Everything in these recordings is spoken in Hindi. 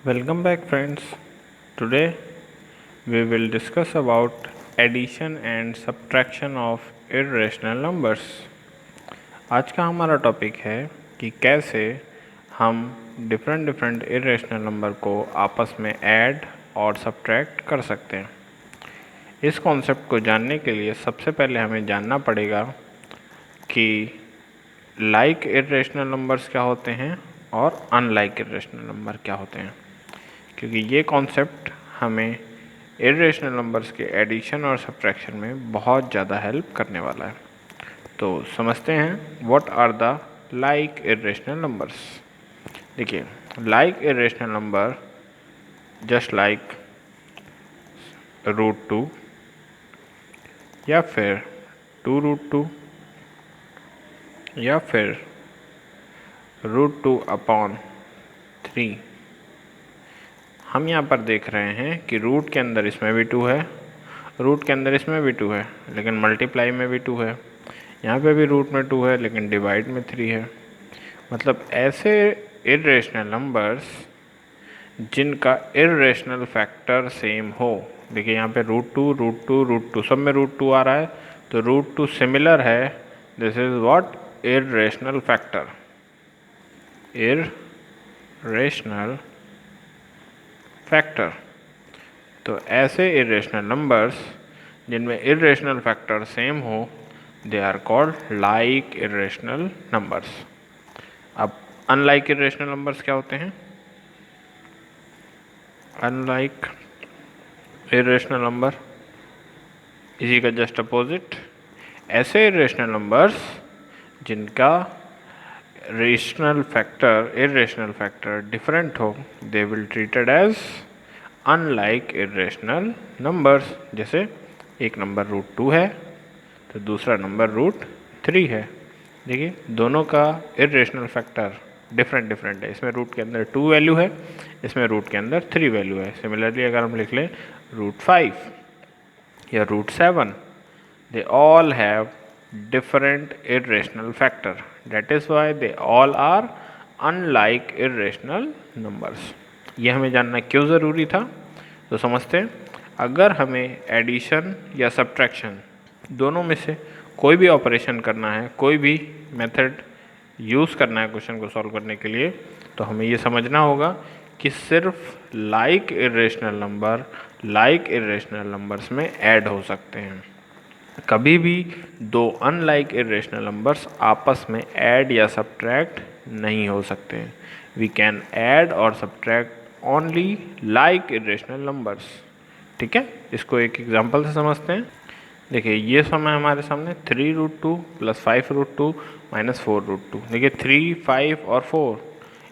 Welcome back friends. Today we will discuss about addition and subtraction of irrational numbers. आज का हमारा टॉपिक है कि कैसे हम डिफरेंट इरेशनल नंबर को आपस में ऐड और सब्ट्रैक्ट कर सकते हैं। इस कॉन्सेप्ट को जानने के लिए सबसे पहले हमें जानना पड़ेगा कि लाइक इरेशनल नंबर्स क्या होते हैं और अनलाइक इरेशनल नंबर क्या होते हैं, क्योंकि ये कॉन्सेप्ट हमें इरेशनल नंबर्स के एडिशन और सब्ट्रैक्शन में बहुत ज़्यादा हेल्प करने वाला है। तो समझते हैं what are the like irrational numbers. देखिए, like irrational number just like √2 या फिर 2√2 या फिर √2/3। हम यहाँ पर देख रहे हैं कि रूट के अंदर इसमें भी 2 है, रूट के अंदर इसमें भी 2 है, लेकिन मल्टीप्लाई में भी 2 है। यहाँ पे भी रूट में 2 है, लेकिन डिवाइड में 3 है। मतलब ऐसे इरेशनल नंबर्स जिनका इरेशनल फैक्टर सेम हो। देखिए यहाँ पे √2 सब में √2 आ रहा है, तो √2 सिमिलर है। This is what irrational factor, irrational factor. तो ऐसे इरेशनल नंबर्स जिनमें इरेशनल फैक्टर सेम हो, they are called like irrational numbers. अब अनलाइक इरेशनल नंबर्स क्या होते हैं? अनलाइक इरेशनल नंबर इसी का जस्ट अपोजिट, ऐसे इरेशनल नंबर्स जिनका इरेशनल फैक्टर डिफरेंट हो, they will treated as unlike irrational numbers. जैसे एक नंबर √2 है तो दूसरा नंबर √3 है। देखिए दोनों का इरेशनल फैक्टर डिफरेंट है। इसमें रूट के अंदर 2 वैल्यू है, इसमें रूट के अंदर 3 वैल्यू है। सिमिलरली अगर हम लिख लें √5 या √7, they all have different irrational factor. That is why they all are unlike irrational numbers. ये हमें जानना क्यों ज़रूरी था, तो समझते हैं। अगर हमें एडिशन या सब्ट्रैक्शन दोनों में से कोई भी ऑपरेशन करना है, कोई भी मेथड यूज़ करना है क्वेश्चन को सॉल्व करने के लिए, तो हमें ये समझना होगा कि सिर्फ लाइक इरेशनल नंबर्स में ऐड हो सकते हैं। कभी भी दो अनलाइक इरेशनल नंबर्स आपस में ऐड या सब्ट्रैक्ट नहीं हो सकते हैं। वी कैन ऐड और subtract only like irrational numbers. ठीक है, इसको एक एग्जांपल से समझते हैं। देखिए ये समय हमारे सामने 3√2 + 5√2 - 4√2। देखिए 3, 5 और 4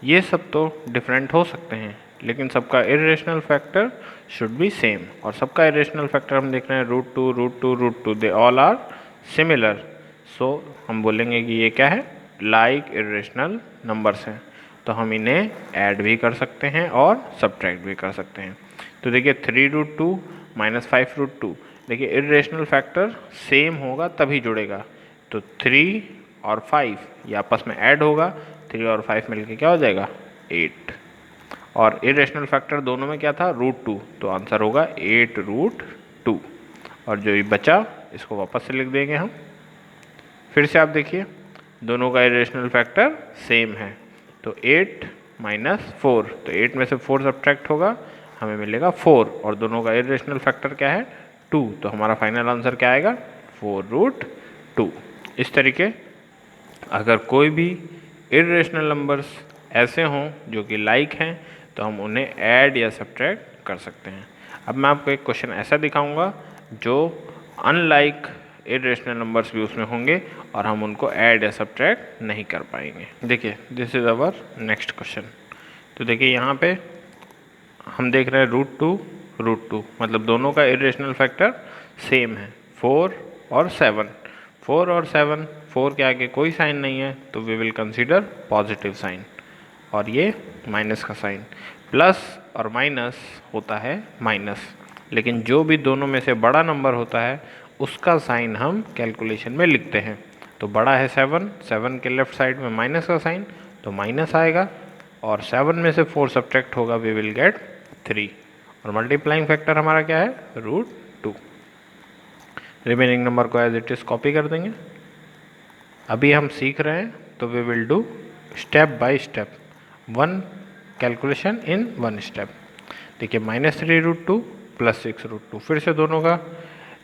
ये सब तो डिफरेंट हो सकते हैं, लेकिन सबका irrational factor should be same. और सबका इरेशनल फैक्टर हम देख रहे हैं √2 दे ऑल आर सिमिलर। सो हम बोलेंगे कि ये क्या है, लाइक इरेशनल नंबर्स हैं। तो हम इन्हें ऐड भी कर सकते हैं और सब्ट्रैक्ट भी कर सकते हैं। तो देखिए 3√2 - 5√2, देखिए इरेशनल फैक्टर सेम होगा तभी जुड़ेगा। तो 3 और 5 ये आपस में ऐड होगा, 3 और 5 मिलके क्या हो जाएगा, 8। और इरेशनल फैक्टर दोनों में क्या था, √2, तो आंसर होगा 8√2। और जो ये बचा इसको वापस से लिख देंगे हम। फिर से आप देखिए दोनों का इरेशनल फैक्टर सेम है, तो 8 - 4, तो 8 में से 4 सब्ट्रैक्ट होगा, हमें मिलेगा 4। और दोनों का इरेशनल फैक्टर क्या है, 2, तो हमारा फाइनल आंसर क्या आएगा, 4√2। इस तरीके अगर कोई भी इरेशनल नंबर्स ऐसे हों जो कि लाइक हैं, तो हम उन्हें ऐड या सब्ट्रैक्ट कर सकते हैं। अब मैं आपको एक क्वेश्चन ऐसा दिखाऊंगा जो अनलाइक इरेशनल नंबर्स भी उसमें होंगे और हम उनको ऐड या सब्ट्रैक्ट नहीं कर पाएंगे। देखिए this is our next question. तो देखिए यहाँ पे हम देख रहे हैं √2, मतलब दोनों का इरेशनल फैक्टर सेम है, 4 और 7। 4 और 7, 4 के आगे कोई साइन नहीं है, तो we will consider positive sign. और ये माइनस का साइन, प्लस और माइनस होता है माइनस। लेकिन जो भी दोनों में से बड़ा नंबर होता है उसका साइन हम कैलकुलेशन में लिखते हैं। तो बड़ा है 7 के लेफ्ट साइड में माइनस का साइन, तो माइनस आएगा। और 7 में से 4 सब्ट्रैक्ट होगा, वी विल गेट 3, और मल्टीप्लाइंग फैक्टर हमारा क्या है, √2। रिमेनिंग नंबर को एज इट इज़ कॉपी कर देंगे। अभी हम सीख रहे हैं तो we will do step by step, one calculation in one step. देखिए -3√2 + 6√2, फिर से दोनों का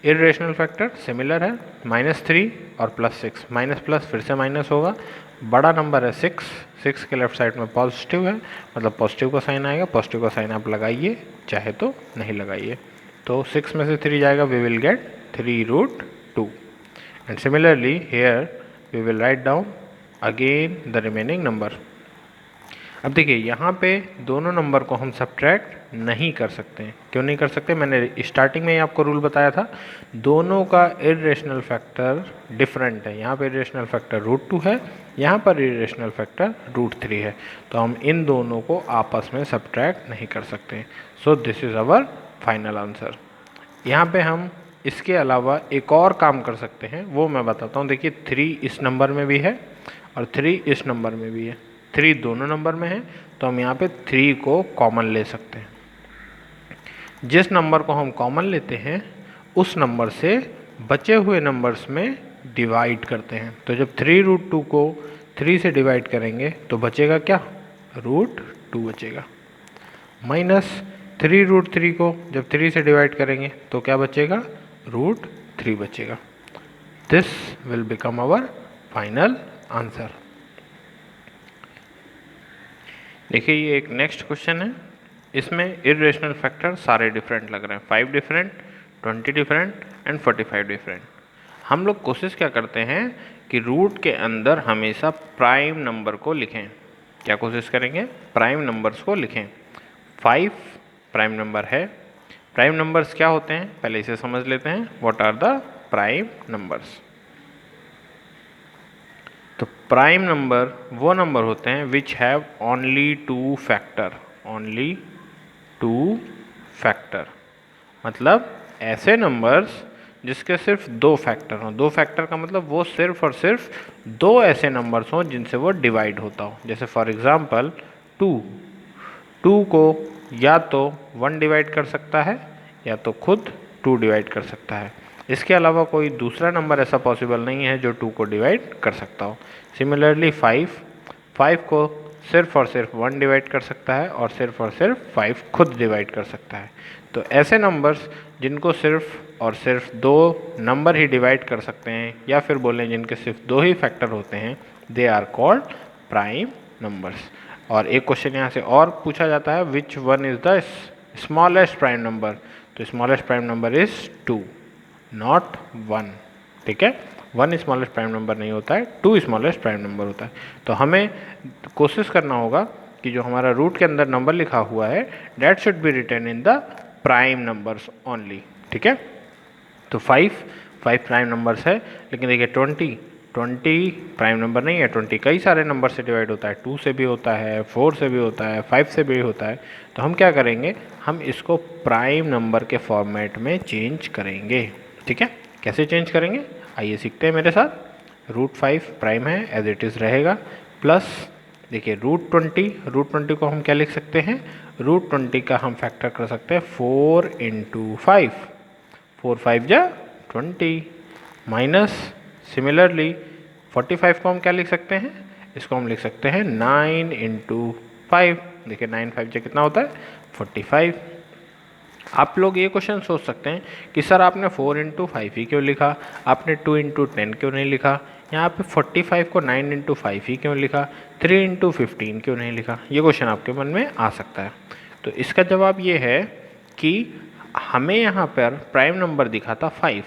इरेशनल फैक्टर सिमिलर है, -3 और +6, माइनस प्लस फिर से माइनस होगा, बड़ा नंबर है 6, 6 के लेफ्ट साइड में पॉजिटिव है, मतलब पॉजिटिव का साइन आएगा, पॉजिटिव का साइन आप लगाइए चाहे तो नहीं लगाइए। तो 6 में से 3 जाएगा, we will get 3√2, and similarly here we will write down again the remaining number. अब देखिए यहाँ पे दोनों नंबर को हम सब्ट्रैक्ट नहीं कर सकते हैं। क्यों नहीं कर सकते, मैंने स्टार्टिंग में ही आपको रूल बताया था, दोनों का इरेशनल फैक्टर डिफरेंट है। यहाँ पे इरेशनल फैक्टर √2 है, यहाँ पर इरेशनल फैक्टर √3 है, तो हम इन दोनों को आपस में सब्ट्रैक्ट नहीं कर सकते। So this is our final answer. यहाँ पे हम इसके अलावा एक और काम कर सकते हैं, वो मैं बताता हूँ। देखिए 3 इस नंबर में भी है और 3 इस नंबर में भी है, 3 दोनों नंबर में है, तो हम यहाँ पे 3 को कॉमन ले सकते हैं। जिस नंबर को हम कॉमन लेते हैं उस नंबर से बचे हुए नंबर्स में डिवाइड करते हैं। तो जब 3√2 को 3 से डिवाइड करेंगे तो बचेगा क्या, √2 बचेगा। माइनस 3√3 को जब 3 से डिवाइड करेंगे तो क्या बचेगा, √3 बचेगा। This will become our final answer. देखिए ये एक नेक्स्ट क्वेश्चन है, इसमें इरेशनल फैक्टर सारे डिफरेंट लग रहे हैं, 5 डिफरेंट, 20 डिफरेंट एंड 45 डिफरेंट। हम लोग कोशिश क्या करते हैं कि रूट के अंदर हमेशा प्राइम नंबर को लिखें। क्या कोशिश करेंगे, प्राइम नंबर्स को लिखें। 5 प्राइम नंबर है। प्राइम नंबर्स क्या होते हैं, पहले इसे समझ लेते हैं, what are the prime numbers. तो प्राइम नंबर वो नंबर होते हैं which have only 2 factor, only 2 factor, मतलब ऐसे नंबर्स जिसके सिर्फ 2 फैक्टर हों। 2 फैक्टर का मतलब वो सिर्फ और सिर्फ 2 ऐसे नंबर्स हों जिनसे वो डिवाइड होता हो। जैसे फॉर एग्जांपल 2 को या तो 1 डिवाइड कर सकता है या तो खुद 2 डिवाइड कर सकता है। इसके अलावा कोई दूसरा नंबर ऐसा पॉसिबल नहीं है जो 2 को डिवाइड कर सकता हो। सिमिलरली 5 को सिर्फ और सिर्फ 1 डिवाइड कर सकता है और सिर्फ 5 खुद डिवाइड कर सकता है। तो ऐसे नंबर्स जिनको सिर्फ और सिर्फ 2 नंबर ही डिवाइड कर सकते हैं, या फिर बोलें जिनके सिर्फ 2 ही फैक्टर होते हैं, they are called prime numbers. और एक क्वेश्चन यहाँ से और पूछा जाता है, which one is the smallest prime number. तो smallest prime number is 2, not 1। ठीक है, 1 स्मॉलेस्ट प्राइम नंबर नहीं होता है, 2 स्मॉलेस्ट प्राइम नंबर होता है। तो हमें कोशिश करना होगा कि जो हमारा रूट के अंदर नंबर लिखा हुआ है that should be written in the prime numbers only. ठीक है, तो 5 प्राइम नंबर्स है, लेकिन देखिए 20 प्राइम नंबर नहीं है। 20 कई सारे नंबर से डिवाइड होता है, 2 से भी होता है, 4 से भी होता है, 5 से भी होता है। तो हम क्या करेंगे, हम इसको प्राइम नंबर के फॉर्मेट में चेंज करेंगे। ठीक है, कैसे चेंज करेंगे आइए सीखते हैं मेरे साथ। √5 प्राइम है, एज इट इज़ रहेगा, प्लस देखिए √20 को हम क्या लिख सकते हैं, √20 का हम फैक्टर कर सकते हैं 4 × 5, 4 5 जा 20, माइनस सिमिलरली 45 को हम क्या लिख सकते हैं, इसको हम लिख सकते हैं 9 × 5। देखिए 9 5 जा कितना होता है, 45। आप लोग ये क्वेश्चन सोच सकते हैं कि सर आपने 4 × 5 ही क्यों लिखा, आपने 2 × 10 क्यों नहीं लिखा, यहाँ पे 45 को 9 × 5 ही क्यों लिखा, 3 × 15 क्यों नहीं लिखा। ये क्वेश्चन आपके मन में आ सकता है। तो इसका जवाब ये है कि हमें यहाँ पर प्राइम नंबर दिखा था 5,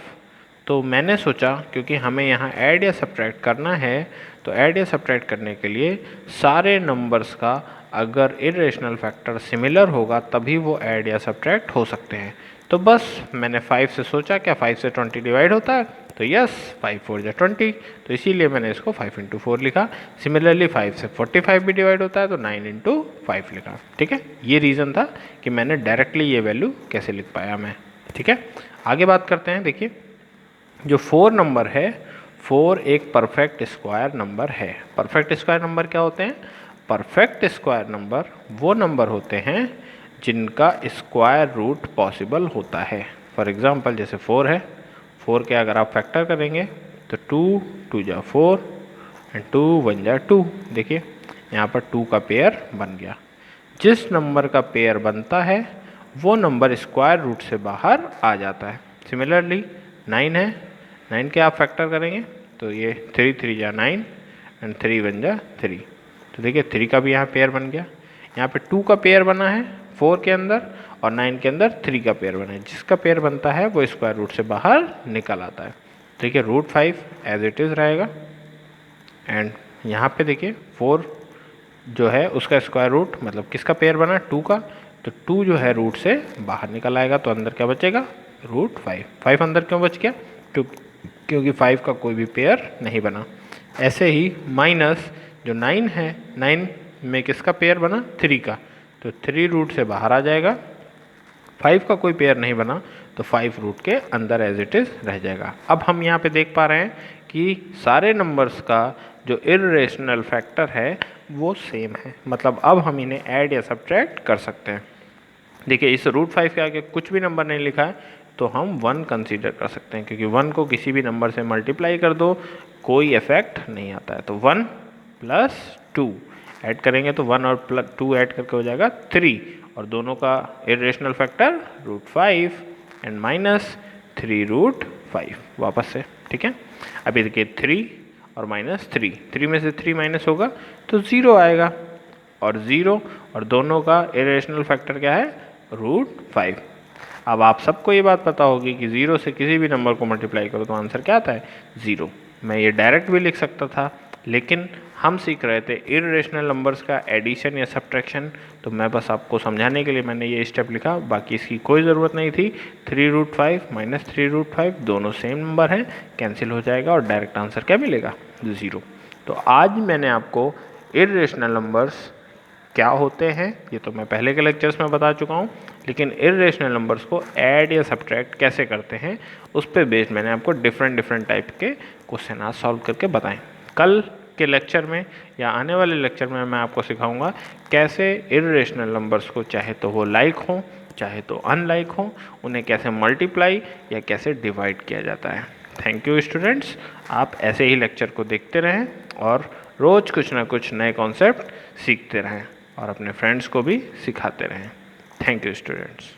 तो मैंने सोचा क्योंकि हमें यहाँ ऐड या सब्ट्रैक्ट करना है, तो ऐड या सब्ट्रैक्ट करने के लिए सारे नंबर्स का अगर इरेशनल फैक्टर सिमिलर होगा तभी वो ऐड या सब्ट्रैक्ट हो सकते हैं। तो बस मैंने 5 से सोचा क्या 5 से 20 डिवाइड होता है, तो यस 5 4 जा 20, तो इसीलिए मैंने इसको 5 × 4 लिखा। सिमिलरली 5 से 45 भी डिवाइड होता है तो 9 × 5 लिखा। ठीक है, ये रीज़न था कि मैंने डायरेक्टली ये वैल्यू कैसे लिख पाया मैं। ठीक है, आगे बात करते हैं। देखिए जो 4 नंबर है, 4 एक परफेक्ट स्क्वायर नंबर है। परफेक्ट स्क्वायर नंबर क्या होते हैं, परफेक्ट स्क्वायर नंबर वो नंबर होते हैं जिनका स्क्वायर रूट पॉसिबल होता है। फॉर एग्जांपल जैसे 4 है, 4 के अगर आप फैक्टर करेंगे तो 2 2 जा 4 एंड 2 1 जा 2। देखिए यहाँ पर 2 का पेयर बन गया। जिस नंबर का पेयर बनता है वो नंबर स्क्वायर रूट से बाहर आ जाता है। सिमिलरली 9 है, 9 के आप फैक्टर करेंगे तो ये 3 3 जा 9 एंड 3 1 जा 3। तो देखिए 3 का भी यहाँ पेयर बन गया। यहाँ पे 2 का पेयर बना है 4 के अंदर और 9 के अंदर 3 का पेयर बना है। जिसका पेयर बनता है वो स्क्वायर रूट से बाहर निकल आता है। देखिए रूट 5 एज इट इज़ रहेगा एंड यहाँ पे देखिए 4 जो है उसका स्क्वायर रूट मतलब किसका पेयर बना 2 का, तो 2 जो है रूट से बाहर निकल आएगा तो अंदर क्या बचेगा रूट 5। 5 अंदर क्यों बच गया क्योंकि 5 का कोई भी पेयर नहीं बना। ऐसे ही माइनस जो 9 है 9 में किसका पेयर बना 3 का, तो 3 रूट से बाहर आ जाएगा। 5 का कोई पेयर नहीं बना तो 5 रूट के अंदर एज इट इज़ रह जाएगा। अब हम यहाँ पे देख पा रहे हैं कि सारे नंबर्स का जो इर्रेशनल फैक्टर है वो सेम है, मतलब अब हम इन्हें ऐड या सब्ट्रैक्ट कर सकते हैं। देखिए इस रूट 5 के आगे कुछ भी नंबर नहीं लिखा है तो हम 1 कंसीडर कर सकते हैं, क्योंकि 1 को किसी भी नंबर से मल्टीप्लाई कर दो कोई इफेक्ट नहीं आता है। तो 1 प्लस 2 ऐड करेंगे तो 1 और प्लस 2 ऐड करके हो जाएगा 3 और दोनों का irrational factor root 5 and minus 3 root 5 वापस से। ठीक है, अभी देखिए 3 और माइनस 3, 3 में से 3 माइनस होगा तो 0 आएगा और 0 और दोनों का इरेशनल फैक्टर क्या है रूट 5। अब आप सबको ये बात पता होगी कि 0 से किसी भी नंबर को मल्टीप्लाई करो तो आंसर क्या आता है 0। मैं ये डायरेक्ट भी लिख सकता था लेकिन हम सीख रहे थे इर्रेशनल नंबर्स का एडिशन या सब्ट्रैक्शन, तो मैं बस आपको समझाने के लिए मैंने ये स्टेप लिखा, बाकी इसकी कोई ज़रूरत नहीं थी। 3 रूट 5 माइनस 3 रूट 5 दोनों सेम नंबर हैं, कैंसिल हो जाएगा और डायरेक्ट आंसर क्या मिलेगा 0। तो आज मैंने आपको इर्रेशनल नंबर्स क्या होते हैं ये तो मैं पहले के लेक्चर्स में बता चुका हूँ, लेकिन इर्रेशनल नंबर्स को ऐड या सब्ट्रैक्ट कैसे करते हैं उस पर बेस्ड मैंने आपको डिफरेंट टाइप के क्वेश्चन आज सॉल्व करके बताएं। कल के लेक्चर में या आने वाले लेक्चर में मैं आपको सिखाऊंगा कैसे इर्रेशनल नंबर्स को चाहे तो वो लाइक हों चाहे तो अनलाइक हों उन्हें कैसे मल्टीप्लाई या कैसे डिवाइड किया जाता है। थैंक यू स्टूडेंट्स, आप ऐसे ही लेक्चर को देखते रहें और रोज़ कुछ ना कुछ नए कॉन्सेप्ट सीखते रहें और अपने फ्रेंड्स को भी सिखाते रहें। Thank you students.